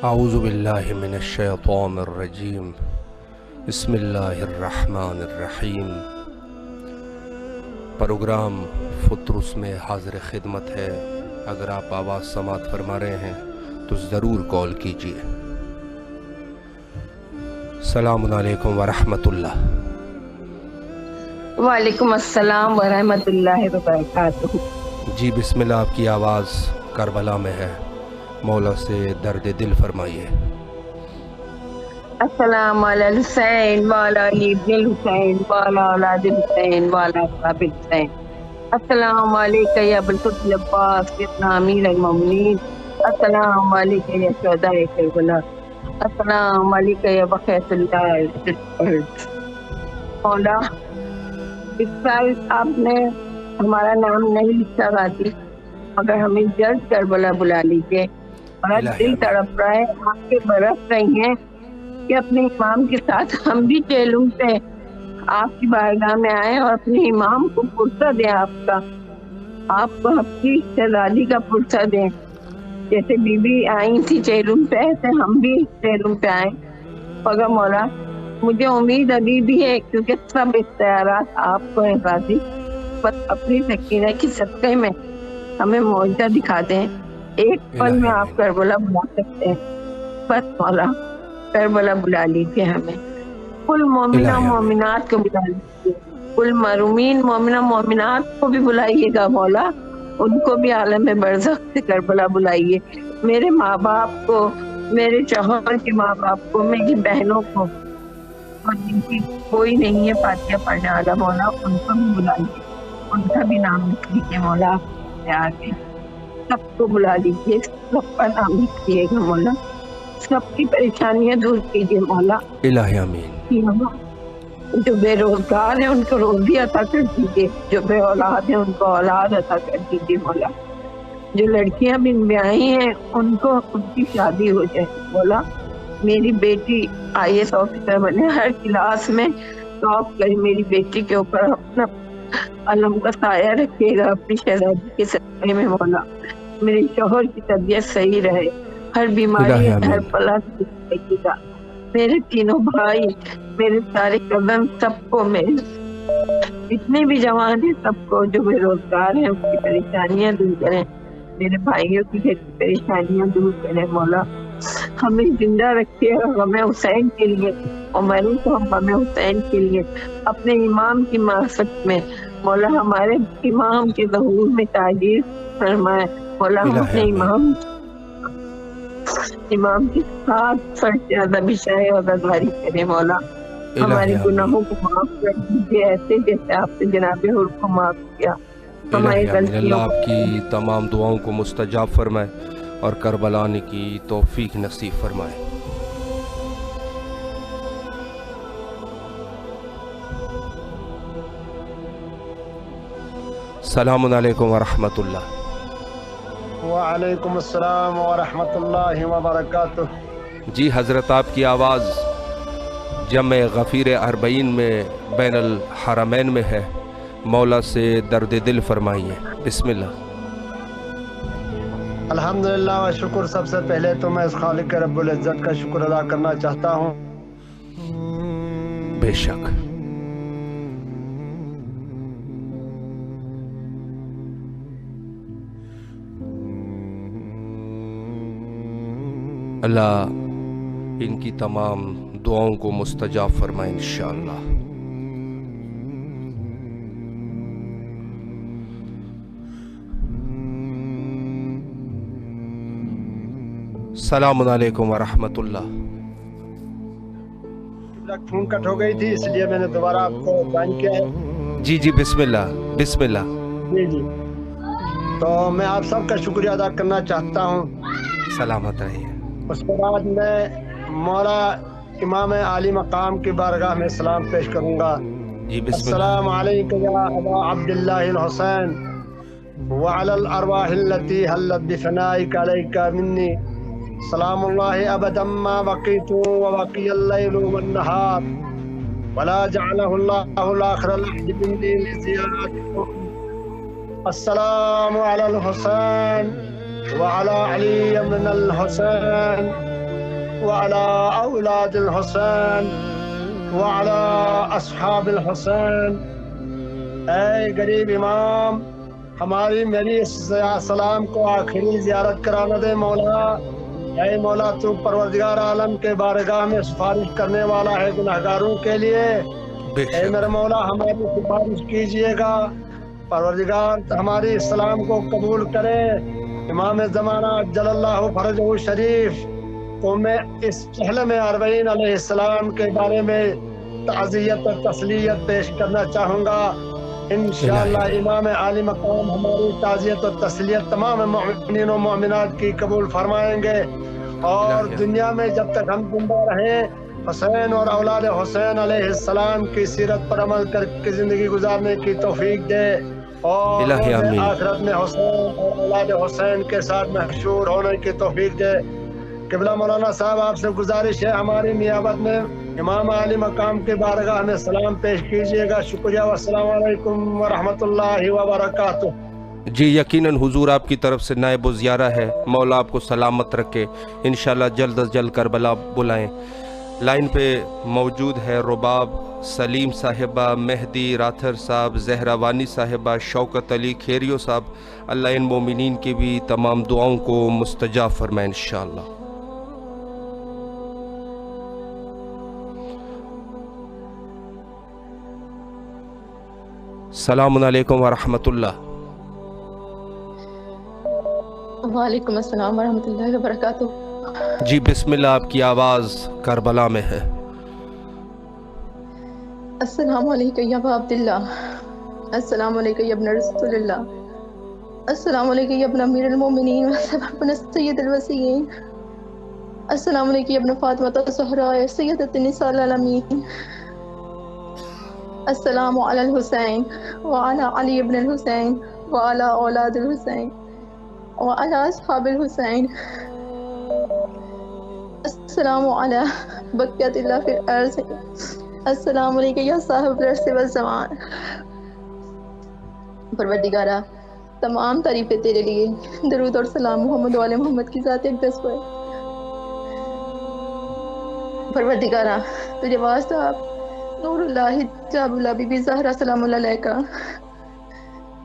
اعوذ باللہ من الشیطان الرجیم بسم اللہ الرحمن الرحیم۔ پروگرام فطرس میں حاضر خدمت ہے۔ اگر آپ آواز سماعت فرما رہے ہیں تو ضرور کال کیجیے۔ السلام علیکم ورحمۃ اللہ۔ وعلیکم السلام ورحمۃ اللہ وبرکاتہ۔ جی بسم اللہ، آپ کی آواز کربلا میں ہے، مولا سے درد دل فرمائیے۔ السلام علی الحسین وعلی علی ابن الحسین وعلی اولاد الحسین وعلی اصحاب الحسین۔ السلام علیکم یا ابوالفضل عباس ابن امیر المومنین۔ السلام علیکم یا شہداء کربلا۔ السلام علیکم یا بقیۃ اللہ۔ مولا اس سال آپ نے ہمارا نام نہیں لکھا گاتی، مگر ہمیں جلد کربلا بلا لیجیے۔ اور دل تڑپ رہا ہے، آپ کے برس رہی ہیں کہ اپنے امام کے ساتھ ہم بھی چیلوں سے آپ کی بارگاہ میں آئیں اور اپنے امام کو پرسہ دیں، آپ کو اپنی شہزادی کا پرسہ دیں۔ جیسے بی بی آئی تھی چیلوں پہ، ایسے ہم بھی چیلوں پہ آئیں۔ مگر مولا مجھے امید ابھی بھی ہے، کیونکہ سب اختیارات آپ کو ہیں قاضی، بس اپنی سکینہ کی صدقے میں ہمیں معجزہ دکھا دیں۔ ایک پل میں آپ کربلا بلا سکتے ہیں، بس مولا کربلا بلا لیجیے ہمیں۔ کل مومنہ مومنات کو بلا لیجیے، کل مرحومین مومنہ مومنات کو بھی بلائیے گا مولا، ان کو بھی عالم برزخ سے کربلا بلائیے۔ میرے ماں باپ کو، میرے شوہر کے ماں باپ کو، میری بہنوں کو، اور جن کی کوئی نہیں ہے فاتحہ پڑھنے والا مولا، ان کو بھی بلائیے، ان کا بھی نام لکھ لیجیے مولا۔ آگے سب کو بلا لیجیے، سب کا نام لکھیے گا مولا، سب کی پریشانیاں دور کیجیے مولا۔ الہی آمین۔ جو بے روزگار ہیں ان کو روزی عطا کر دیجیے، جو بے اولاد ہیں ان کو اولاد عطا کر دیجیے مولا۔ جو لڑکیاں بن بیاہی ہیں ان کو ان کی شادی ہو جائے مولا۔ میری بیٹی IAS آفیسر بنے، ہر کلاس میں ٹاپ کرے، میری بیٹی کے اوپر اپنا علم کا سایہ رکھے گا اپنی شہزادی کے صدقے میں مولا۔ میرے شوہر کی طبیعت صحیح رہے، ہر بیماری ہر بلا سے بچے گا۔ میرے تینوں بھائی، میرے سارے قدم، سب کو، میرے جتنے بھی جوان ہیں سب کو، جو بے روزگار ہیں ان کی پریشانیاں دور کریں، میرے بھائیوں کی گھر کی پریشانیاں دور کریں مولا۔ ہمیں زندہ رکھیے غم حسین کے لیے، اور مروں تو ہم غم حسین کے لیے، اپنے امام کی معرفت میں مولا، ہمارے امام کے ظہور میں تعجیل فرمائے مولا۔ ہم اپنے امام کے ساتھ فرض زیادہ بشائے اور غداری کریں مولا۔ ہمارے گناہوں کو معاف کر دیجیے، ایسے جیسے آپ نے جناب حر کو معاف کیا۔ ہماری غلطیوں، اللہ آپ کی تمام دعاؤں کو مستجاب فرمائے اور کربلا آنے کی توفیق نصیب فرمائے۔ السلام علیکم ورحمۃ اللہ۔ وعلیکم السلام ورحمۃ اللہ وبرکاتہ۔ جی حضرت، آپ کی آواز جمع غفیر اربعین میں بین الحرمین میں ہے، مولا سے درد دل فرمائیے۔ بسم اللہ۔ الحمدللہ و شکر، سب سے پہلے تو میں اس خالق رب العزت کا شکر ادا کرنا چاہتا ہوں۔ بے شک۔ اللہ ان کی تمام دعاؤں کو مستجاب فرمائے انشاءاللہ۔ السلام علیکم ورحمۃ اللہ۔ فون کٹ ہو گئی تھی، اس لیے میں نے دوبارہ آپ کو جوائن کیا ہے۔ جی جی بسم اللہ بسم اللہ۔ جی جی، تو میں آپ سب کا شکریہ ادا کرنا چاہتا ہوں۔ سلامت رہیے۔ اس کے بعد میں مولا امام عالی مقام کی بارگاہ میں سلام پیش کروں گا۔ جی بسم اللہ. السلام علیکم یا ابا عبداللہ الحسین وعلی الارواح التي حلت بفنائك عليك مني سلام الله ابدا ما بقيت وبقي الليل والنهار ولا جعله الله الاخر العهد مني لزيارتكم. السلام على الحسين وعلى علي بن الحسين وعلى اولاد الحسين وعلى اصحاب الحسین. اے غریب امام، ہماری میری سلام کو آخری زیارت کرانا دے مولا. اے مولا تو پروردگار عالم کے بارگاہ میں سفارش کرنے والا ہے گناہگاروں کے لیے. اے میرے مولا ہماری سفارش کیجئے گا. پروردگار ہماری اسلام کو قبول کرے. امام زمانہ جل اللہ فرجہ شریف کو میں اس پہلے میں اربعین علیہ السلام کے بارے میں تعزیت اور تسلیت پیش کرنا چاہوں گا. انشاءاللہ امام عالی مقام ہماری تعزیت اور تسلیت تمام مومنین و مومنات کی قبول فرمائیں گے. اور دنیا میں جب تک ہم زندہ رہیں حسین اور اولاد حسین علیہ السلام کی سیرت پر عمل کر کے زندگی گزارنے کی توفیق دے. اور آخرت میں حسین اور اولاد حسین کے ساتھ محشور ہونے کی توفیق دے. قبلہ مولانا صاحب آپ سے گزارش ہے ہماری نیابت میں امام عالی مقام کے بارگاہ میں سلام پیش کیجئے گا. شکریہ والسلام علیکم ورحمۃ اللہ وبرکاتہ. جی یقیناً حضور آپ کی طرف سے نائب و زیارہ ہے. مولا آپ کو سلامت رکھے. انشاءاللہ جلد از جلد کربلا بلائیں. لائن پہ موجود ہے رباب سلیم صاحبہ، مہدی راتھر صاحب، زہرا وانی صاحبہ، شوکت علی کھیریو صاحب. اللہ ان مومنین کی بھی تمام دعاؤں کو مستجاب فرمائے انشاءاللہ. السلام علیکم ورحمۃ اللہ. وعلیکم السلام ورحمۃ اللہ وبرکاتہ. جی بسم اللہ، آپ کی آواز کربلا میں ہے. السلام علیکم یا ابا عبداللہ. السلام علیکم یا ابن رسول اللہ. السلام علیکم یا ابن امیر المومنین ابن سید الوسیین. السلام علیکم یا ابن فاطمہ الزہراء سیدۃ النساء العالمین. السلام علی الحسین وعلی علی ابن الحسین وعلی اولاد الحسین وعلی اصحاب الحسین. السلام علی بقیت اللہ فی الارض. السلام علیکم یا صاحب العرش والزمان. پروردگارہ تمام تعریفیں تیرے لیے. درود اور سلام محمد و آل محمد کی ذات اقدس پر. پروردگارہ تجھے واسطہ نور اللہ جاب اللہ بی بی زہرا سلام اللہ علیہ کا.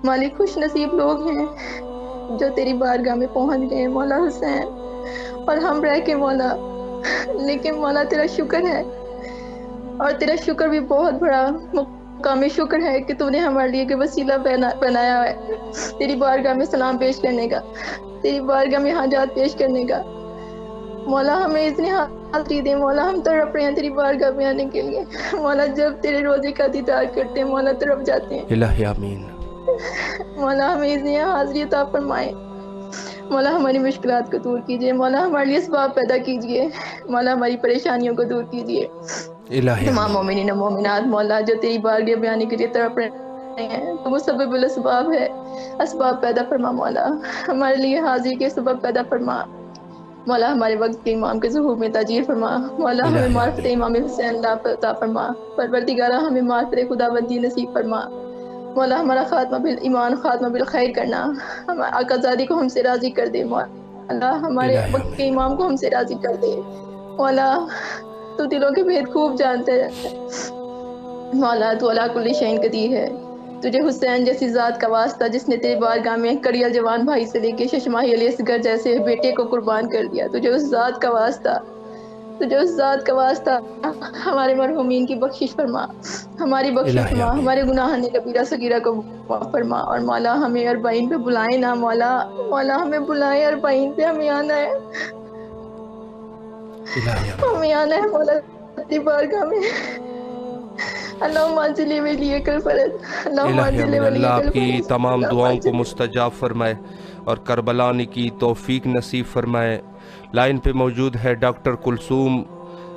مالک خوش نصیب لوگ ہیں جو تیری بارگاہ میں پہنچ گئے مولا حسین، اور ہم رہ کے مولا. لیکن مولا تیرا شکر ہے، اور تیرا شکر بھی بہت بڑا مقام شکر ہے کہ تو نے ہمارے لیے کہ وسیلہ بنایا ہے تیری بارگاہ میں سلام پیش کرنے کا، تیری بارگاہ میں حاجات پیش کرنے کا. مولا ہمیں اتنی حاضری دے مولا، ہم تڑپ رہے ہیں تیری بارگاہ میں آنے کے لیے مولا. جب تیرے روزے کا دیدار کرتے ہیں مولا تڑپ جاتے ہیں. الہی آمین. مولا ہمیں اتنی حاضری عطا فرمائے. مولا ہماری مشکلات کو دور کیجیے مولا، ہمارے لیے اسباب پیدا کیجیے مولا، ہماری پریشانیوں کو دور کیجیے. تمام مومنین و مومنات مولا جو تیری بارگاہ میں آنے کے لیے تڑپ رہے ہیں، تو وہ سبب الاسباب ہے. اسباب پیدا فرما مولا، ہمارے لیے حاضری کے سبب پیدا فرما مولا. ہمارے وقت کے امام کے ظہور میں تاجیر فرما مولا. ہمیں معرفت امام حسین عطا فرما. پروردگارہ ہمیں معرفت خداوندی نصیب فرما مولا. ہمارا خاتمہ بالایمان خاتمہ بالخیر کرنا. آقا زادی کو ہم سے راضی کر دے مولا. ہمارے وقت کے امام کو ہم سے راضی کر دے مولا. تو دلوں کے بھید خوب جانتے ہیں مولا. تو علی کل شیء قدیر ہے. تجھے حسین جیسی ذات کا واسطہ جس نے تیری بارگاہ میں کڑیل جوان بھائی سے لے کے ششماہی علی اصغر جیسے بیٹے کو قربان کر دیا، تجھے اس ذات کا واسطہ، تجھے اس ذات کا واسطہ ہمارے مرحومین کی بخشش فرما، ہماری بخشش فرما، ہمارے گناہ کبیرہ صغیرہ کو معاف فرما. اور مولا ہمیں اربعین پہ بلائیں نہ مولا. مولا ہمیں بلائیں اربعین پہ، ہمیں آنا ہے، ہمیں آنا ہے مولا تیری بارگاہ میں. اللہ آپ کی تمام دعاؤں کو مستجاب فرمائے اور کربلا آنے کی توفیق نصیب فرمائے. لائن پہ موجود ہے ڈاکٹر کلثوم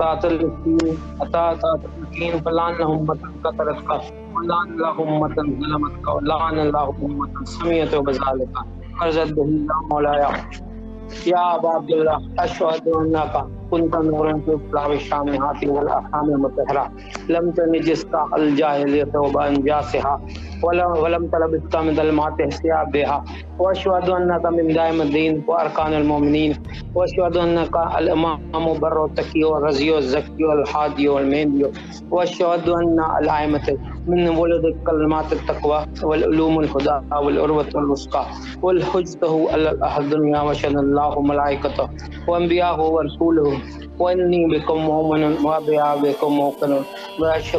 أطاعت اليقين أطاعت اليقين فلعن أمة كثرتك ولعن الله أمة ظلمتك ولعن الله أمة سمعت بذلك فرزت به يا مولاي يا أبا عبد الله أشهد أنك كنت نورا في إطلاع الشامعات والأرحام المطهرة لم تنجسك الجاهلية وبأنجاسها ولم تلبسك من ظلمات ثيابها وأشهد أنك من دائم الدين وأركان المؤمنين وأشهد أنك الإمام بر التقي والرزي والزكي والهادي والمهدي وأشهد أن الأئمة من ولد كلمات التقوى والعلوم الهدى والعروة الوثقى والحجة على أهل الدنيا وشهد الله ملائكته وأنبياءه ورسوله وإني بكم مؤمن وبكم موقن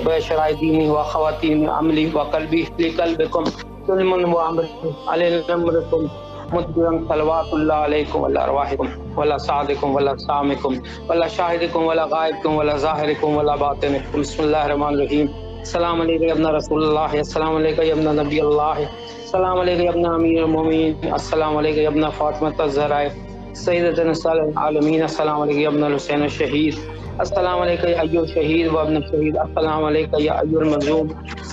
بشرع ديني وخواتيم عملي وقلبي لقلبكم سلم وعمل على أمركم مدبرا صلوات الله عليكم وعلى أرواحكم ولا سعدكم ولا سامكم ولا شاهدكم ولا غائبكم ولا ظاهركم ولا باطنكم بسم الله الرحمن الرحيم السلام عليكم يا ابن رسول الله السلام عليكم يا ابن نبي الله السلام عليكم يا ابن أمير المؤمنين السلام عليكم يا ابن فاطمة الزهراء سيدة نساء العالمين السلام عليكم يا ابن الحسين الشهيد السلام عليكم يا أيها الشهيد وابن الشهيد السلام عليكم يا أيها المظلوم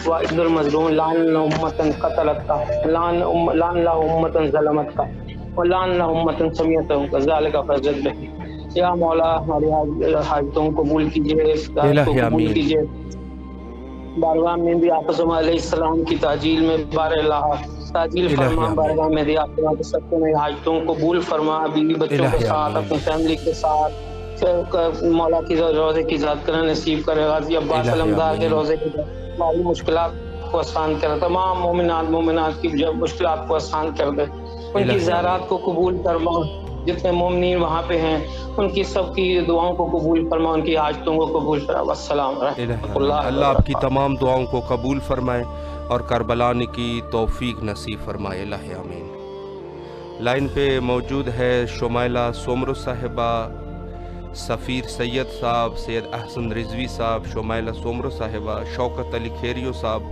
وابن المظلوم لعن الله أمة قتلتك لعن الله أمة ظلمتك ولعن الله أمة سمعتهم كذلك فزد به یا مولا ہماری حاجتوں کو قبول کیجیے قبول کیجیے بارگاہ میں بھی آپس علیہ السلام کی تعجیل میں بار اللہ تعجیل فرما بارگاہ میں بھی آپ سب کے حاجتوں کو قبول فرما بیوی بچوں کے ساتھ اپنی فیملی کے ساتھ مولا کی روزے کی ذات کرنا نصیب کرے غازی عباس علمدار کے روزے کی ہماری مشکلات کو آسان کر دے تمام مومنات کی مشکلات کو آسان کر دے ان کی زیارات کو قبول فرما جتنے مومنین وہاں پہ ہیں ان کی سب کی دعاؤں کو قبول فرما ان کی حاجتوں کو قبول فرما والسلام ورحمۃ اللہ اللہ آپ کی تمام دعاؤں کو قبول فرمائے اور کربلا کی توفیق نصیب فرمائے الہ آمین لائن پہ موجود ہے شمائلہ سومرو صاحبہ سفیر سید صاحب سید احسن رضوی صاحب شمائلہ سومرو صاحبہ شوکت علی کھیریو صاحب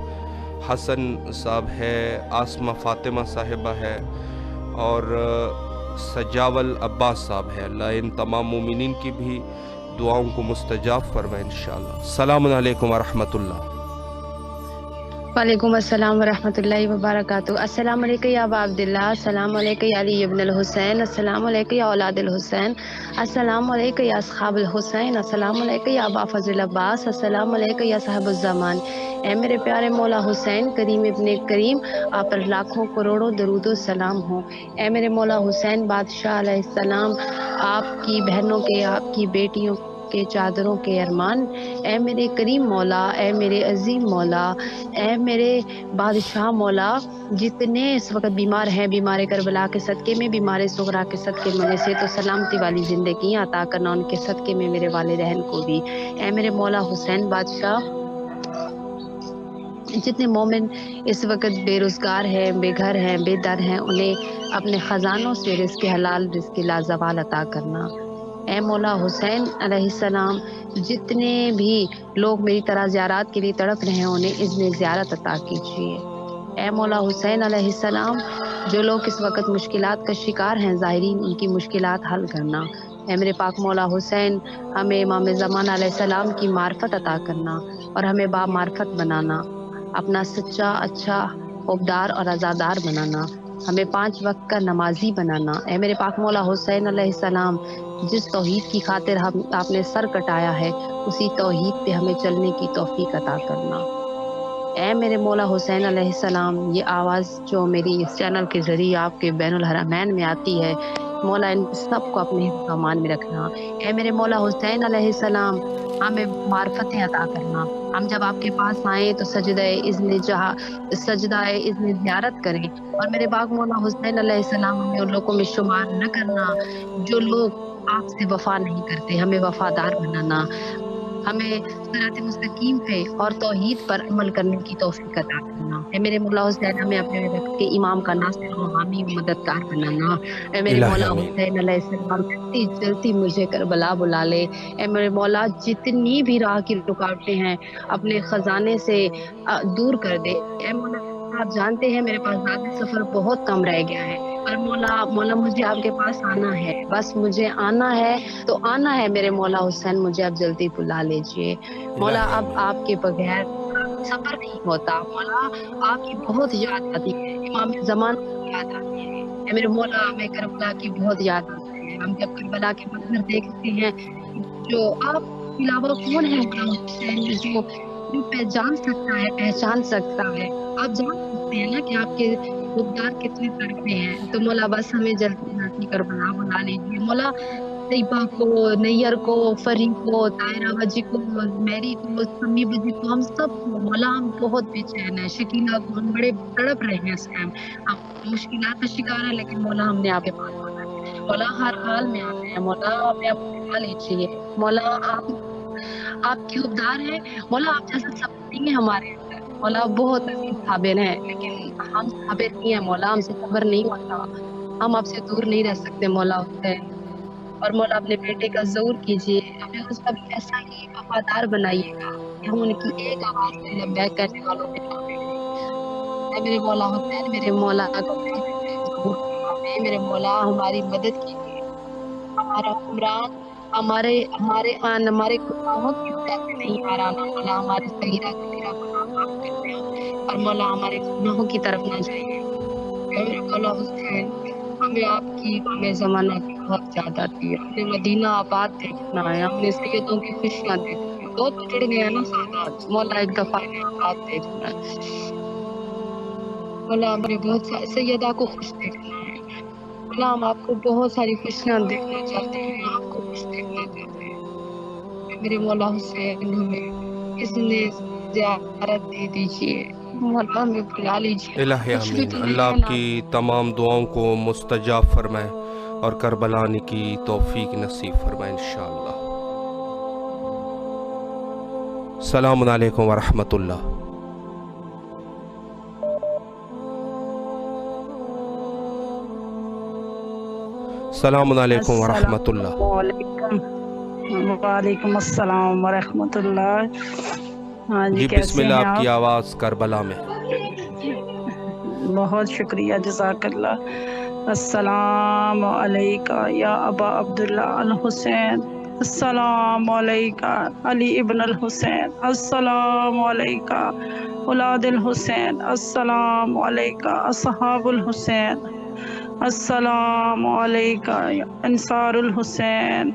حسن صاحب ہے آسمہ فاطمہ صاحبہ ہے اور سجاول عباس صاحب ہے اللہ ان تمام مومنین کی بھی دعاؤں کو مستجاب فرمائے انشاءاللہ السلام علیکم ورحمۃ اللہ وعلیکم السلام ورحمۃ اللہ وبرکاتہ السلام علیکم یا ابا عبداللہ السلام علیکم یا علی ابن الحسین السلام علیکم یا اولاد الحسین السلام علیکم یا اصحاب الحسین السلام علیکم یا ابا فضل عباس السلام علیکم یا صاحب الزمان اے میرے پیارے مولا حسین کریم ابن کریم آپ پر لاکھوں کروڑوں درود و سلام ہوں اے میرے مولا حسین بادشاہ علیہ السلام آپ کی بہنوں کے آپ کی بیٹیوں کے چادروں کے ارمان اے میرے کریم مولا اے میرے عظیم مولا اے میرے بادشاہ مولا جتنے اس وقت بیمار ہیں بیمار کربلا کے صدقے میں بیمار صغرا کے صدقے میں سے تو سلامتی والی زندگی عطا کرنا ان کے صدقے میں میرے والدین کو بھی اے میرے مولا حسین بادشاہ جتنے مومن اس وقت بے روزگار ہیں بے گھر ہیں بے در ہیں انہیں اپنے خزانوں سے رزق حلال رزق لازوال عطا کرنا اے مولا حسین علیہ السلام جتنے بھی لوگ میری طرح زیارات کے لیے تڑپ رہے ہیں انہیں اذن زیارت عطا کیجیے اے مولا حسین علیہ السلام جو لوگ اس وقت مشکلات کا شکار ہیں ظاہرین ان کی مشکلات حل کرنا اے میرے پاک مولا حسین ہمیں امام زمان علیہ السلام کی معرفت عطا کرنا اور ہمیں با معرفت بنانا اپنا سچا اچھا عبدار اور عزادار بنانا ہمیں 5 وقت کا نمازی بنانا اے میرے پاک مولا حسین علیہ السلام جس توحید کی خاطر آپ نے سر کٹایا ہے اسی توحید پہ ہمیں چلنے کی توفیق عطا کرنا اے میرے مولا حسین علیہ السلام یہ آواز جو میری اس چینل کے ذریعے آپ کے بین الحرمین میں آتی ہے مولا ان سب کو اپنے امان میں رکھنا اے میرے مولا حسین علیہ السلام ہمیں معرفتیں عطا کرنا ہم جب آپ کے پاس آئیں تو سجدہ اذن زیارت کریں اور میرے پاک مولا حسین علیہ السلام ہمیں ان لوگوں میں شمار نہ کرنا جو لوگ آپ سے وفا نہیں کرتے ہمیں وفادار بنانا ہمیں صراط مستقیم پہ اور توحید پر عمل کرنے کی توفیق عطا کرنا اے میرے مولا حسین ہمیں اپنے وقت کے امام کا ناصر و حامی مددگار بنانا اے میرے مولا حسین علیہ السلام جلدی جلدی مجھے کربلا بلا لے اے میرے مولا جتنی بھی راہ کی رکاوٹیں ہیں اپنے خزانے سے دور کر دے اے مولا آپ جانتے ہیں میرے پاس ذاتی سفر بہت کم رہ گیا ہے پر مولا مجھے آپ کے پاس آنا ہے، بس مجھے آنا ہے تو آنا ہے میرے مولا حسین، مجھے اب جلدی بلا لیجئے مولا، اب آپ کے بغیر صبر نہیں ہوتا مولا، آپ کی بہت یاد آتی ہے، امام زمان کی یاد آتی ہے، اے میرے مولا ہمیں کربلا کی بہت یاد آتی ہے، ہم جب کربلا کے منظر دیکھتے ہیں جو آپ کے علاوہ کون ہے مولا حسین جو پہچان سکتا ہے، آپ جان سکتے ہیں نا کہ آپ کے خوددار کتنے تڑپے ہیں، تو مولا بس ہمیں جلدی کربلا بلا لیجیے مولا، طیبہ کو، نیئر کو، فری کو، طاہرہ بجی کو، میری کو، سمی بجی کو، ہم سب کو مولا، ہم بہت بے چین ہیں، شکیلہ کو ہم بڑے تڑپ رہے ہیں اس ٹائم، ہم مشکلات کا شکار ہیں لیکن مولا ہم نے آپ کے پاس آنا ہے مولا، ہر حال میں آنا ہے مولا، ہمیں آپ بلا لیجیے مولا، آپ کے خوددار ہیں مولا، آپ جیسا سب نہیں ہے ہمارے اندر مولا، بہت عظیم صابر ہیں لیکن ہم صابر نہیں ہیں مولا، ہم سے صبر نہیں ہوتا، ہم آپ سے دور نہیں رہ سکتے مولا حسین، اور مولا اپنے بیٹے کا ظہور کیجیے، ہمیں اس کا بھی ایسا ہی وفادار بنائیے گا کہ ہم ان کی ایک آواز سے لبیک کرنے والوں میں شامل ہیں، اے میرے مولا حسین، میرے مولا کا ظہور فرمائے، میرے مولا ہماری مدد کیجیے، ہمارا عمران ہمارے گناہوں کی وجہ سے نہیں ہارانا مولا، ہمارے صغیرہ کبیرہ گناہ معاف کر دیں اور مولا ہمارے گناہوں کی طرف نہ جائیے، اے میرے مولا حسین، ہمیں آپ کی ہمیں زمانہ کی بہت زیادہ تھی، ہم نے مدینہ آباد دیکھنا ہے، ہم نے سیدوں کی خوشیاں دیکھنی ہے، دو تو چڑھ گئے ہیں نا سادات مولا، ایک دفعہ ہمیں آباد دیکھنا ہے مولا، ہمیں بہت سیدہ کو خوش دیکھنا ہے مولا، ہم آپ کو بہت ساری خوشیاں دیکھنا چاہتے ہیں، آپ کو خوش دیکھنا چاہتے ہیں، میرے مولا حسین، ہمیں اس نے زیارت دے دیجیے مولا، ہمیں بلا لیجیے، الہ کچھ بھی آمین، تو اللہ نہیں ہے آپ نا، کی تمام دعاؤں کو مستجاب فرمائے اور کربلا آنے کی توفیق نصیب فرمائے انشاءاللہ۔ السلام علیکم ورحمۃ اللہ۔ السلام علیکم ورحمۃ اللہ۔ السلام علیکم، وعلیکم السلام ورحمۃ اللہ۔ ہاں جی، جی بسم کیسے اللہ، ہیں آپ کی آپ؟ آواز کربلا میں۔ بہت شکریہ، جزاک اللہ۔ السلام علیکہ یا ابا عبداللہ الحسین، السلام علیکہ علی ابن الحسین، السلام علیکہ اولاد الحسین، السلام علیکہ اصحاب الحسین، السلام علیکہ انصار الحسین،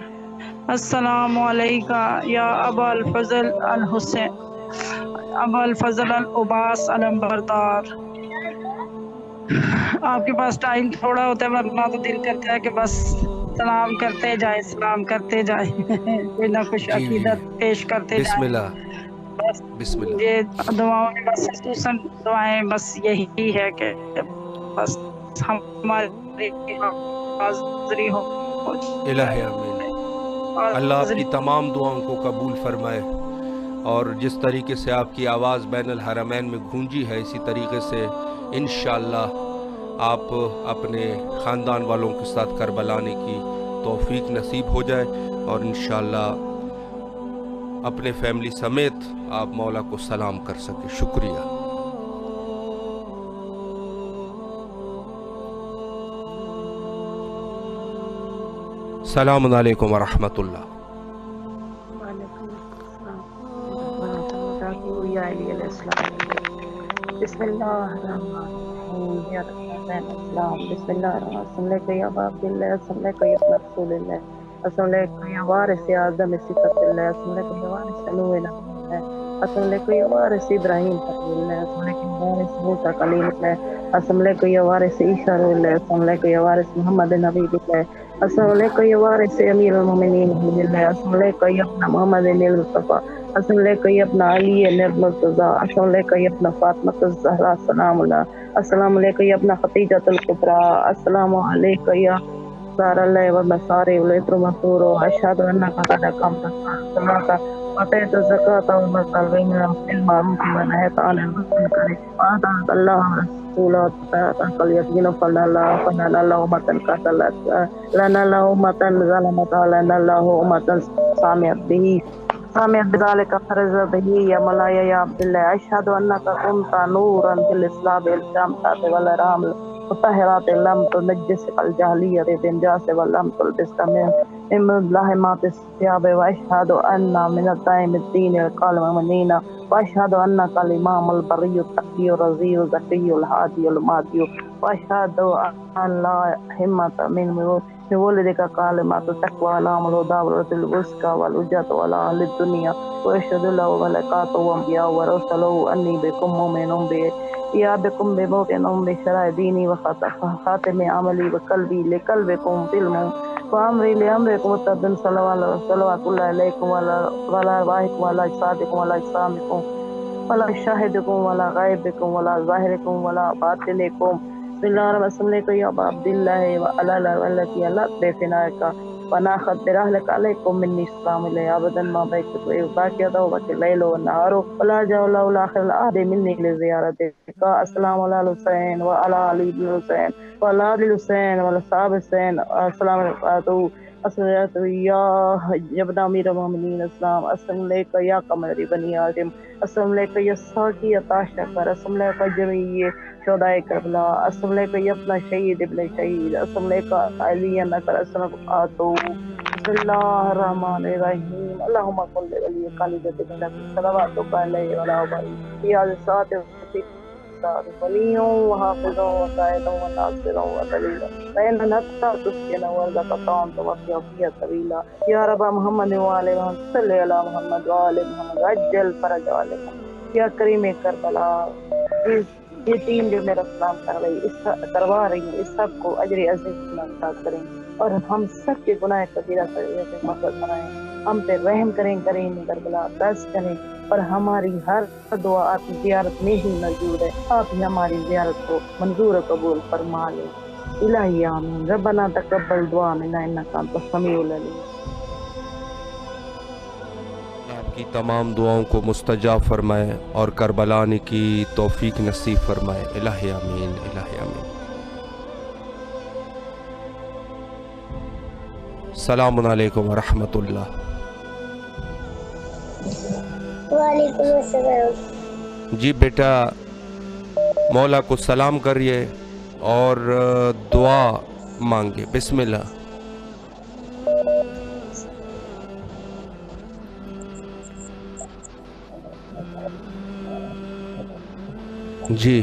السلام علیکہ یا ابا الفضل الحسین، ابا الفضل العباس علمبردار۔ آپ کے پاس ٹائم تھوڑا ہوتا ہے ورنہ تو دل کرتا ہے کہ بس سلام کرتے جائیں، سلام کرتے جائیں، کوئی نہ کچھ جی جی، عقیدت پیش کرتے بسم جائیں، اللہ، بس بسم اللہ۔ یہ دعاؤں میں بس خصوصاً دعائیں بس یہی ہے کہ بس ہماری حاضری ہو الہ آمین، اللہ آپ کی تمام دعاؤں کو قبول فرمائے، اور جس طریقے سے آپ کی آواز بین الحرمین میں گونجی ہے اسی طریقے سے انشاءاللہ آپ اپنے خاندان والوں کے ساتھ کربلا آنے کی توفیق نصیب ہو جائے، اور انشاءاللہ اپنے فیملی سمیت آپ مولا کو سلام کر سکیں۔ شکریہ۔ السلام علیکم ورحمۃ اللہ۔ وعلیکم السلام ورحمۃ اللہ وبرکاتہ، یا علی علیہ السلام، بسم اللہ الرحمن الرحیم، یا السلام، بسم اللہ الرحمن السلام علیکم یا ابا عبداللہ، السلام علیکم یا ابن رسول اللہ، السلام علیکم یا وارث اعظم صفت اللہ، السلام علیکم یا وارث نوح نبی اللہ، السلام علیکم یا وارث ابراہیم خلیل اللہ، السلام علیکم یا وارث موسیٰ کلیم اللہ، السلام علیکم یا وارث عیسیٰ روح اللہ، السلام علیکم یا وارث محمد نبی اللہ، السلام علیکم یا وارث امیر المومنین حبیب اللہ، السلام علیکم یا ابن محمد المصطفیٰ، السلام علیکم یا ابن علی المرتضیٰ، السلام علیکم یا ابن فاطمہ الزہرا سلام اللہ، السلام علیکم یا ابن خدیجۃ الکبریٰ، السلام علیکم یا سار اللہ و مسار ولیتر مسور، اشہد انک قد اقامت الصلاۃ وآتیت الزکاۃ والمرسلین بالمعروف ونہیت عن المنکر وأطعت اللہ رسولہ واتقیت یقین فلنا اللہ امة قتلت لنا الله أمة ظلمت لنا الله أمة سامعت بذلك فرز به يا مولاي يا عبد الله، أشهد أنك كنت نورا في الإسلام الشمس والرحم وطهرات لم تنجس الجاهلية بنجاس ولم تلبس من لحمات الثياب وأشهد أن من الدائم الدين القال منين وأشهد أنك الإمام البري التقي الرزي الزكي الهادي المهدي وأشهد أن لا همة من ولدك كلمات التقوى لام الهدى والرد الوسكى والوجة ولا أهل الدنيا وأشهد له ملائكته وأنبياء ورسله أني بكم مؤمن به يا بكم بمؤمن بشرع ديني وخاتم عملي وقلبي لقلبكم فيلم وأمري لأمركم وتبن صلوات الله عليكم ولا أرواحكم ولا أجسادكم ولا أجسامكم ولا شاهدكم ولا غائبكم ولا ظاهركم ولا باطنكم بسم الله الرحمن الرحيم يا أبا عبد الله وعلى والتي لا بفنائك وناخذ برحلك عليكم مني السلام إلي أبدا ما بيكت ويباكي دوبك الليل والنهار ولا جاء الله آخر العهد مني لزيارتك السلام على الحسين وعلى علي بن الحسين وعلى آل الحسين وعلى صحاب الحسين السلام عليكم السلام يا ابن أمير المؤمنين السلام السلام عليك يا قمر بني آدم السلام عليك يا ساقي يا تاشكر السلام عليك جميع شهداء کربلا السلام علیکم یا اپنا شہید ابن شہید السلام علیکم علی نکر السلام آتو بسم اللہ الرحمن الرحیم اللہم صلی علی خالدت بن صلواتک علیہ وعلی آلہ یا ساتھ ولیوں وحافظوں وقائدوں وناصروں ودلیلوں فإن نتنا تسکن ورزق طعام توفی وفیہ طویلہ یا رب محمد وعلی محمد صلی علی محمد وعلی محمد عجل فرج علی محمد یا کریم کربلا یہ ٹیم جو میرا سلام کروا رہی ہے اس سب کو اجر عظیم عطا کریں اور ہم سب کے گناہ کبیرہ سے مغفرت بنائیں ہم پہ رحم کریں کریم کربلا دس کریں اور ہماری ہر دعا آپ کی زیارت میں ہی موجود ہے آپ ہی ہماری زیارت کو منظور قبول فرما لیں الہی آمین ربنا تقبل دعا منا انک انت السمیع العلیم کی تمام دعاؤں کو مستجاب فرمائے اور کربلا آنے کی توفیق نصیب فرمائے الہی آمین الہی آمین السلام علیکم ورحمۃ اللہ وعلیکم السلام جی بیٹا مولا کو سلام کریے اور دعا مانگے بسم اللہ جی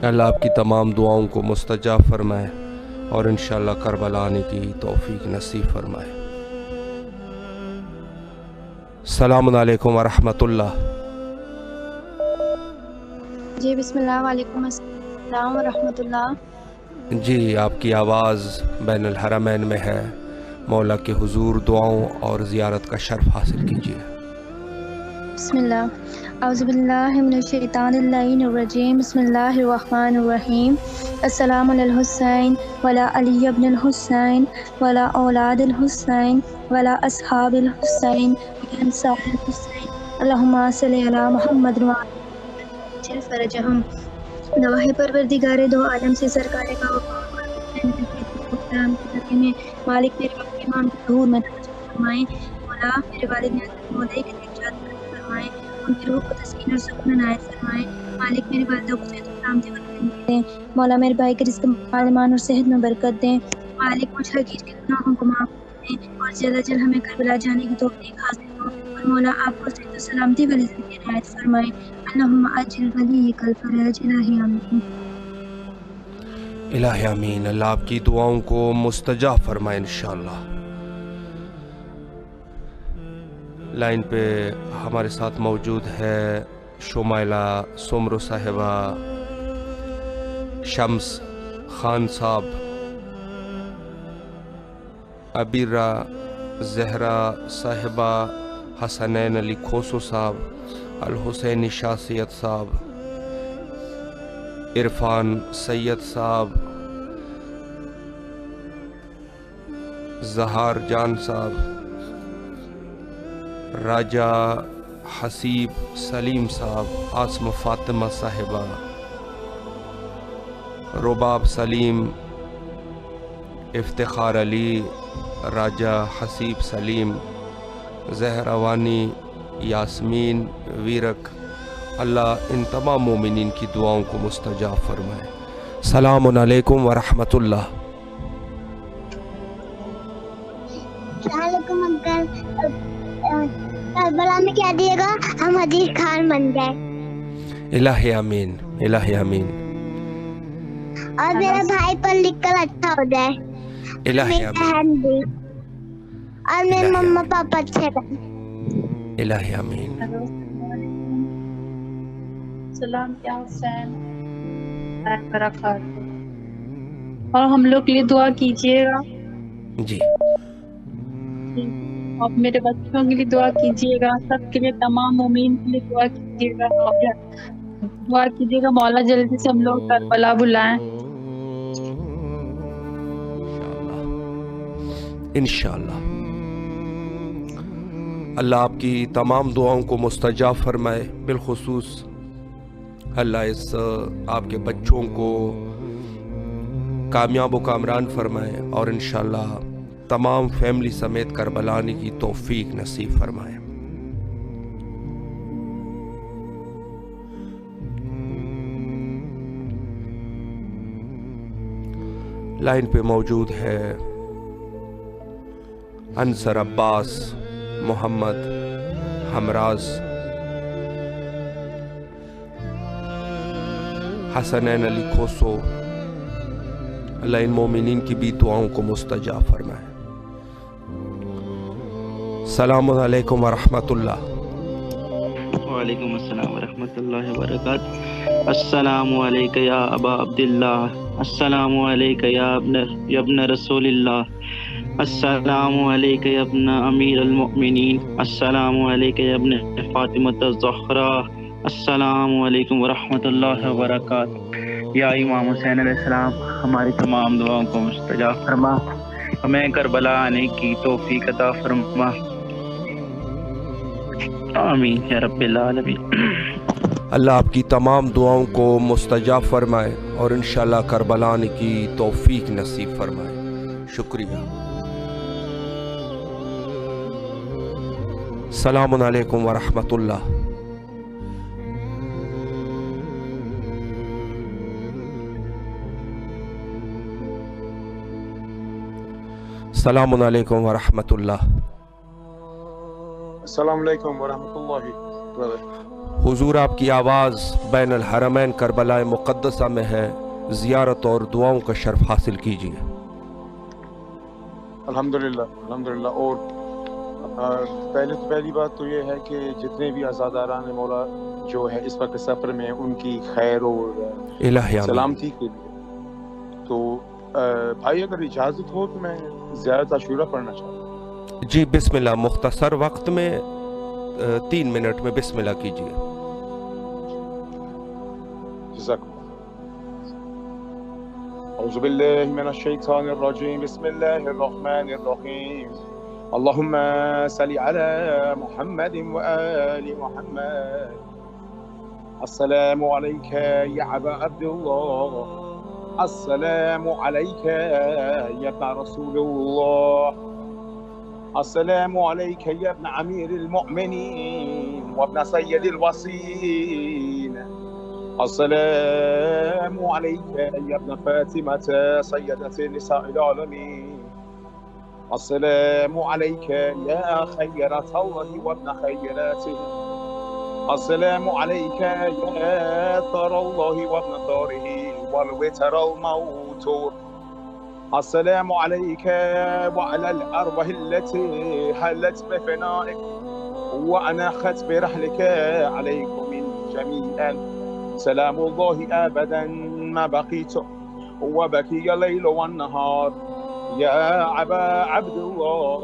اللہ آپ کی تمام دعاؤں کو مستجاب فرمائے اور انشاءاللہ کربلا آنے کی توفیق نصیب فرمائے السلام علیکم ورحمۃ اللہ جی بسم اللہ وعلیکم السلام ورحمۃ اللہ جی آپ کی آواز بین الحرمین میں ہے مولا کے حضور دعاؤں اور زیارت کا شرف حاصل کیجیے بسم اللہ اعوذ باللہ من الشیطان اللعین الرجیم بسم اللہ الرحمن الرحیم السلام علی الحسین وعلی علی بن الحسین وعلی اولاد الحسین وعلی اصحاب الحسین وعلی انصار الحسین اللہم صلی علی محمد وعلی فرجہم نواح پروردگار دو عالم سے سرکار کا میں مالک میرے وقت امام ظہور میں فرمائیں مولا میرے والد نے مولے کے نجات فرمائیں ان کی روح کو تسکین اور سکون عنایت فرمائیں مالک میرے والدہ کو صحت و سلامتی دیں مولا میرے بھائی کے رزق مال ایمان اور صحت میں برکت دیں مالک مجھ حقیر کے گناہوں کو معاف دیں اور جلد جلد ہمیں کربلا جانے کی توفیق حاصل ہو اور مولا آپ کو صحت و سلامتی والی زندگی عنایت فرمائیں اللہم اجل ولیک الفرج الہی آمین الہی آمین اللہ آپ کی دعاؤں کو مستجاب فرمائے انشاءاللہ لائن پہ ہمارے ساتھ موجود ہے شمائلہ سمرو صاحبہ شمس خان صاحب عبیرہ زہرا صاحبہ حسنین علی کھوسو صاحب الحسینی شاہ صاحب عرفان سید صاحب زہار جان صاحب راجہ حسیب سلیم صاحب عاصم فاطمہ صاحبہ رباب سلیم افتخار علی راجہ حسیب سلیم زہرا وانی، یاسمین، ویرک، اللہ ان تمام مومنین کی دعاؤں کو مستجاب فرمائے۔ السلام علیکم ورحمۃ اللہ۔ السلام علیکم انکل، کربلا میں کیا دیے گا؟ ہم حدیث خان بن جائیں۔ الہ آمین، الہ آمین۔ اور میرا بھائی پڑھ لکھ کر اچھا ہو جائے، الہ میری آمین، بہن بھی، اور میرے مما پاپا اچھے بنے۔ الہ آمین۔ سلام یا حسین، برکاتہ، اور ہم لوگ کے لیے دعا کیجیے گا جی، اور میرے بچوں کے لیے دعا کیجیے گا، سب کے لیے، تمام مومین کے لیے دعا کیجیے گا، دعا کیجیے گا مولا جلدی سے ہم لوگ کربلا بلائیں۔ انشاءاللہ اللہ آپ کی تمام دعاؤں کو مستجاب فرمائے، بالخصوص اللہ اس آپ کے بچوں کو کامیاب و کامران فرمائے، اور انشاءاللہ تمام فیملی سمیت کربلا آنے کی توفیق نصیب فرمائے۔ لائن پہ موجود ہے انصر عباس محمد ہمراز، حسنین علی کھوسو، اللہ ان مومنین کی بھی دعاؤں کو مستجاب فرمائے۔ السلام علیکم ورحمۃ اللہ۔ وعلیکم السلام ورحمۃ اللہ وبرکاتہ۔ السلام علیکم یا ابا عبداللہ، السلام علیکم یا ابن رسول اللہ، السلام علیکم یا ابن امیر المؤمنین، السلام علیکم یا ابن فاطمۃ الزہرا، السلام علیکم ورحمۃ اللہ وبرکاتہ۔ یا امام حسین علیہ السلام، ہماری تمام دعاؤں کو مستجاب فرما، ہمیں کربلا آنے کی توفیق عطا فرما، آمین یا رب العالمین۔ اللہ آپ کی تمام دعاؤں کو مستجاب فرمائے اور انشاءاللہ کربلا آنے کی توفیق نصیب فرمائے۔ شکریہ۔ السلام علیکم ورحمۃ اللہ۔ السلام علیکم ورحمۃ اللہ۔ السلام علیکم ورحمۃ اللہ۔ حضور آپ کی آواز بین الحرمین کربلا مقدسہ میں ہے، زیارت اور دعاؤں کا شرف حاصل کیجیے۔ الحمدللہ الحمدللہ۔ اور پہلی بات تو یہ ہے کہ جتنے بھی آزاداران مولا جو ہے اس وقت سفر میں، ان کی خیر اور سلامتی کے لیے، تو بھائی اگر اجازت ہو تو میں زیادہ عاشورہ پڑھنا چاہتا ہوں۔ جی بسم اللہ، مختصر وقت میں 3 منٹ میں بسم اللہ کیجیے۔ جزاک اللہ۔ اعوذ باللہ من الشیطان الرجیم، بسم اللہ الرحمن الرحیم، اللہم صلی علی محمد وآل محمد، السلام علیک یا ابا عبداللہ، السلام علیک یا ابن رسول اللہ، السلام علیک یا ابن امیر المؤمنین وابن سید الوصین، السلام علیک یا ابن فاطمة سیدة نساء العالمین، السلام علیک یا خیرات اللہ وابن خیراته، السلام علیک یا ثار اللہ وابن ثاره والوتر الموتور، السلام عليك وعلى الأرواح التي حلت بفنائك وأناخت برحلك عليكم جميعا، سلام الله أبدا ما بقيت وبكي الليل والنهار، يا أبا عبد الله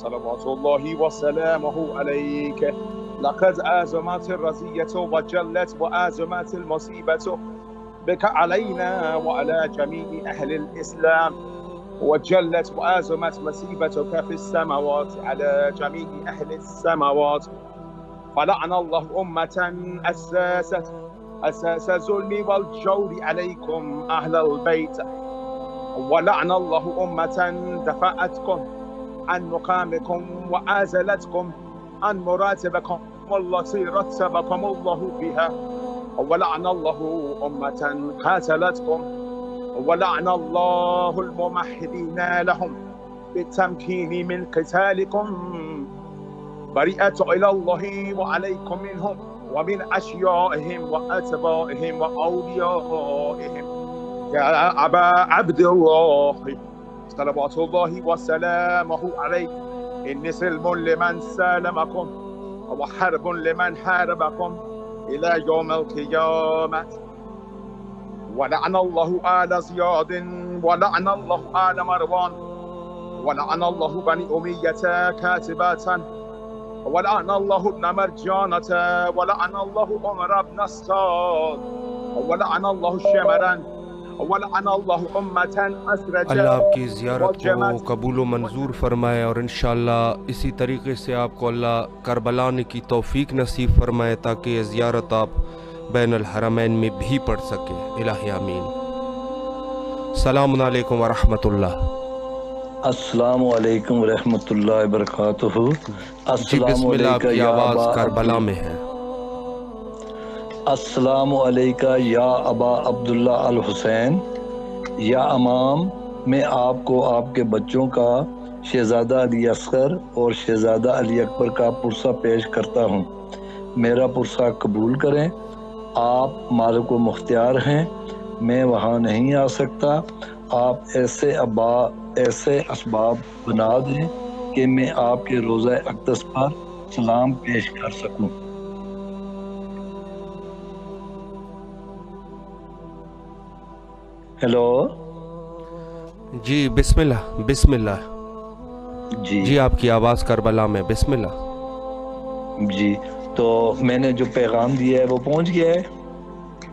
صلوات الله وسلامه عليك، لقد آزمت الرزية وجلت وآزمت المصيبة بك علينا وعلى جميع أهل الإسلام، وجلت وآزمت مصيبتك في السماوات على جميع أهل السماوات، فلعن الله أمة أساس الظلم والجور عليكم أهل البيت، ولعن الله أمة دفعتكم عن مقامكم وأزلتكم عن مراتبكم التي رتبكم الله فيها، ولعن الله أمة قاتلتكم، ولعن الله الممهدين لهم بالتمكين من قتالكم. برئت إلى الله وعليكم منهم ومن أشيائهم وأتباعهم وأوليائهم يا أبا عبد الله صلوات الله وسلامه عليه. إني سلم لمن سالمكم وحرب لمن حاربكم إلى يوم القيامة. ولعن الله آل زياد ولعن الله آل مروان ولعن الله بني أمية كاتباتا ولعن الله ابن مرجانة ولعن الله عمر بن الصاد ولعن الله شمرا ولعن الله أمة أسرجا. اللہ آپ کی زیارت کو قبول و منظور فرمائے اور انشاءاللہ اسی طریقے سے آپ کو اللہ کربلا آنے کی توفیق نصیب فرمائے تاکہ یہ زیارت آپ بین الحرمین میں بھی پڑھ سکے. الہی آمین. السلام علیکم ورحمۃ اللہ. السلام علیکم ورحمۃ اللہ وبرکاتہ. جی بسم اللہ، آپ کی آواز کربلا میں ہے. السلام علیکہ یا ابا عبداللہ الحسین. یا امام، میں آپ کو آپ کے بچوں کا شہزادہ علی اصغر اور شہزادہ علی اکبر کا پرسہ پیش کرتا ہوں. میرا پرسہ قبول کریں. آپ مالک و مختار ہیں، میں وہاں نہیں آ سکتا. آپ ایسے اسباب بنا دیں کہ میں آپ کے روضہ اقدس پر سلام پیش کر سکوں. ہیلو جی بسم اللہ بسم اللہ. جی آپ کی آواز کربلا میں. بسم اللہ. جی تو میں نے جو پیغام دیا ہے وہ پہنچ گیا ہے؟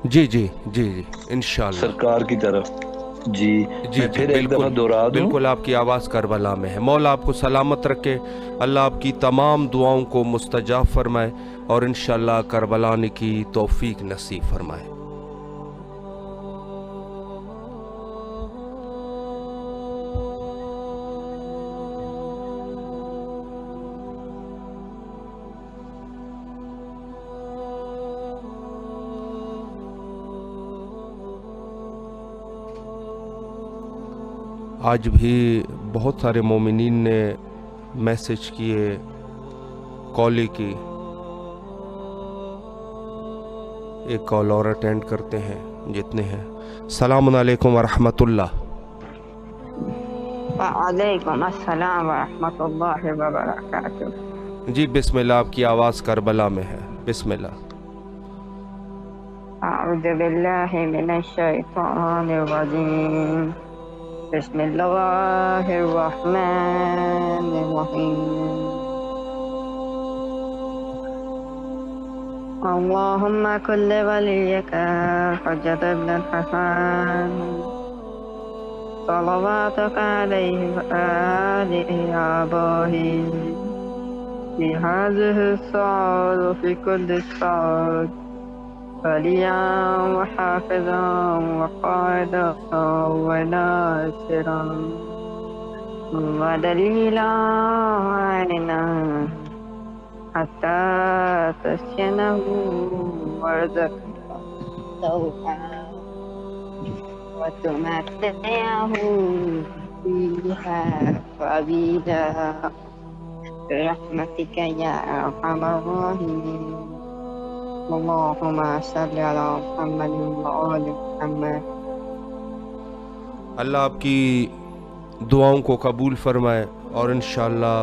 جی جی جی جی انشاءاللہ سرکار کی طرف. جی جی پھر ایک دفعہ دہرا دوں. بالکل آپ کی آواز کربلا میں ہے. مولا آپ کو سلامت رکھے، اللہ آپ کی تمام دعاؤں کو مستجاب فرمائے اور انشاءاللہ کربلا آنے کی توفیق نصیب فرمائے. آج بھی بہت سارے مومنین نے میسج کیے، کالیں کی. ایک کال اور اٹینڈ کرتے ہیں جتنے ہیں. السلام علیکم ورحمۃ اللہ. وعلیکم السلام ورحمۃ اللہ وبرکاتہ. جی بسم اللہ، آپ کی آواز کربلا میں ہے. بسم اللہ. اعوذ باللہ من الشیطان الرجیم. بسم اللہ الرحمن الرحیم. اللہم کل ولیک حجت ابن الحسن صلواتک علیہ وآلہ آبائہ فی هذه الساعة وفی کل ساعة وليا وحافظا وقائدا وناصرا ودليلا عينا حتى تسكنه وارزقه ذوقا وتمتعه فيها طويلا برحمتك يا أرحم الراحمين. اللهم صل على محمد وآل محمد. اللہ آپ کی دعاؤں کو قبول فرمائے اور انشاءاللہ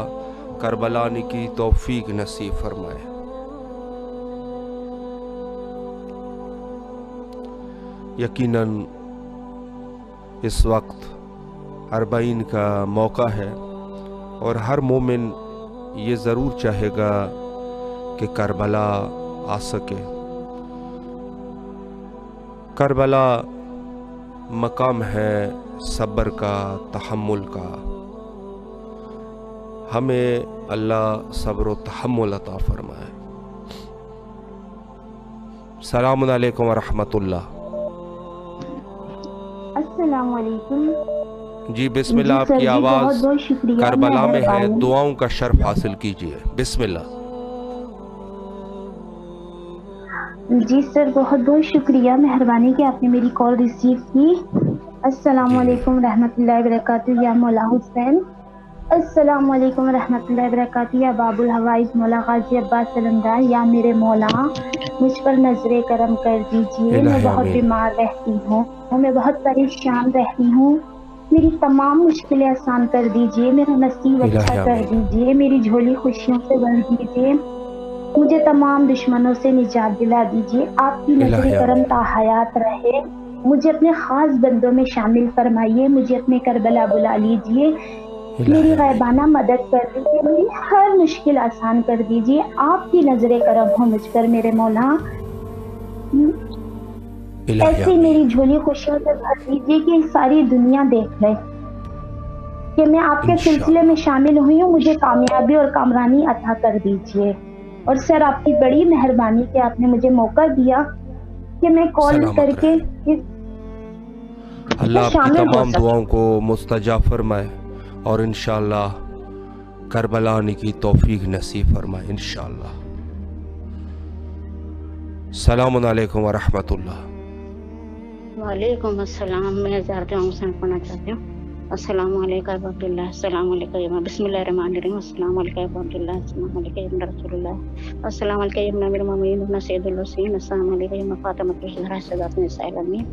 کربلا آنے کی توفیق نصیب فرمائے. یقیناً اس وقت اربعین کا موقع ہے اور ہر مومن یہ ضرور چاہے گا کہ کربلا آ سکے. کربلا مقام ہے صبر کا، تحمل کا. ہمیں اللہ صبر و تحمل عطا فرمائے. السلام علیکم ورحمۃ اللہ. السلام علیکم. جی بسم اللہ، آپ کی آواز کربلا میں ہے، دعاؤں کا شرف حاصل کیجئے، بسم اللہ۔ جی سر، بہت بہت شکریہ، مہربانی کہ آپ نے میری کال ریسیو کی۔ السلام علیکم رحمۃ اللہ وبرکاتہ یا مولا حسین، السلام علیکم رحمۃ اللہ وبرکاتہ یا باب الحوائج مولا غازی عباس علمدار، یا میرے مولا مجھ پر نظر کرم کر دیجئے، میں بہت بیمار رہتی ہوں، میں بہت پریشان رہتی ہوں، میری تمام مشکلیں آسان کر دیجئے، میرا نصیب اچھا کر دیجئے، میری جھولی خوشیوں سے بھر دیجئے، مجھے تمام دشمنوں سے نجات دلا دیجئے، آپ کی نظر کرم تا حیات رہے، مجھے اپنے خاص بندوں میں شامل فرمائیے، مجھے اپنے کربلا بلا لیجئے، میری غیبانہ مدد کر دیجئے، میری ہر مشکل آسان کر دیجئے، آپ کی نظر کرم ہو مجھ پر میرے مولا، ایسے میری جھولی خوشیوں سے بھر دیجئے کہ ساری دنیا دیکھ لے کہ میں آپ کے سلسلے میں شامل ہوئی ہوں، مجھے کامیابی اور کامرانی عطا کر دیجئے۔ اور سر آپ کی بڑی مہربانی کہ آپ نے مجھے موقع دیا کہ میں کال کر کے اللہ آپ کی تمام دعاؤں کو مستجاب فرمائے اور انشاءاللہ کربلا آنے کی توفیق نصیب فرمائے انشاءاللہ۔ السلام علیکم ورحمۃ اللہ۔ وعلیکم السلام، میں زیارت امام حسین پڑھنا چاہتی ہوں۔ السلام علیکم ابا عبداللہ، السلام علیکم، بسم اللہ الرحمن الرحیم، السلام علیکم ابا عبداللہ، السلام علیکم ابن رسول اللہ، السلام علیکم ابن امیر المومنین ابن سید الحسین، السلام علیکم فاطمہ الزہرا سیدات نساء العالمین،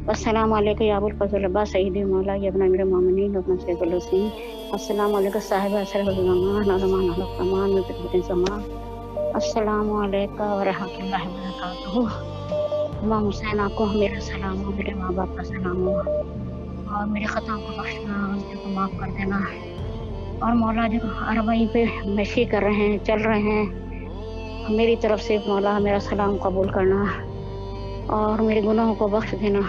السلام علیکم یا ابو الفضل عباس سید مولا ابن امیر المومنین ابن سید الحسین، السلام علیکم صاحب اشرف الزمان علمان الرحمان مبتدئ زمان، السلام علیکم ورحمۃ اللہ وبرکاتہ۔ امام حسین آپ کو میرا سلام ہو، میرے ماں باپ کا سلام ہو، اور میرے خطاؤں کو بخشنا، غلطیوں کو معاف کر دینا، اور مولا جو عربائی پہ مشی کر رہے ہیں، چل رہے ہیں، میری طرف سے مولا میرا سلام قبول کرنا اور میرے گناہوں کو بخش دینا،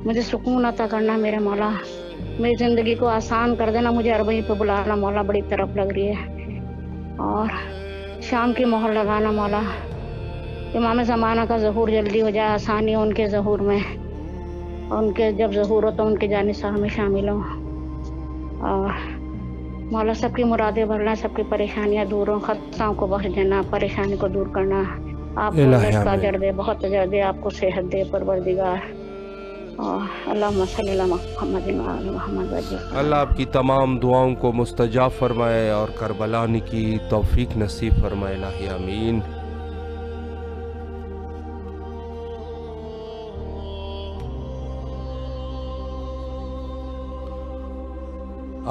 مجھے سکون عطا کرنا میرے مولا، میری زندگی کو آسان کر دینا، مجھے عربائی پہ بلانا مولا، بڑی طرف لگ رہی ہے، اور شام کی مہر لگانا مولا، امام زمانہ کا ظہور جلدی ہو جائے، آسانی ہو ان کے ظہور میں، ان کے جب ظہور ہو تو ان کے جانثار میں شامل ہوں، اور مولا سب کی مرادیں بھرنا، سب کی پریشانیاں دور ہوں، خطاؤں کو بخش دینا، پریشانی کو دور کرنا، آپ کو رزق کا اجر دے، بہت اجر دے، آپ کو صحت دے پروردگار، اور اللہم صلی علی محمد وعلی محمد وجل۔ اللہ آپ کی تمام دعاؤں کو مستجاب فرمائے اور کربلا آنے کی توفیق نصیب فرمائے، الہی آمین۔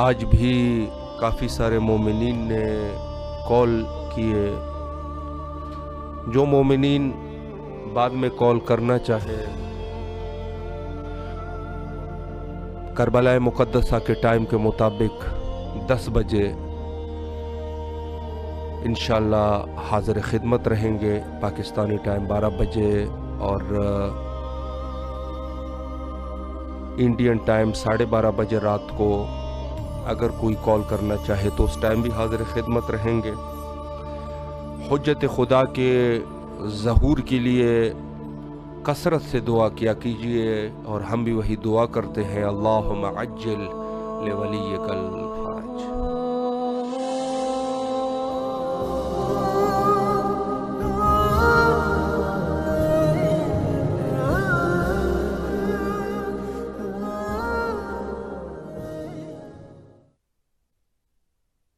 آج بھی کافی سارے مومنین نے کال کیے، جو مومنین بعد میں کال کرنا چاہے، کربلا مقدسہ کے ٹائم کے مطابق 10 بجے انشاءاللہ حاضر خدمت رہیں گے، پاکستانی ٹائم 12 بجے، اور انڈین ٹائم 12:30 بجے رات کو اگر کوئی کال کرنا چاہے تو اس ٹائم بھی حاضر خدمت رہیں گے۔ حجت خدا کے ظہور کے لیے کثرت سے دعا کیا کیجئے، اور ہم بھی وہی دعا کرتے ہیں، اللہم عجل لولیک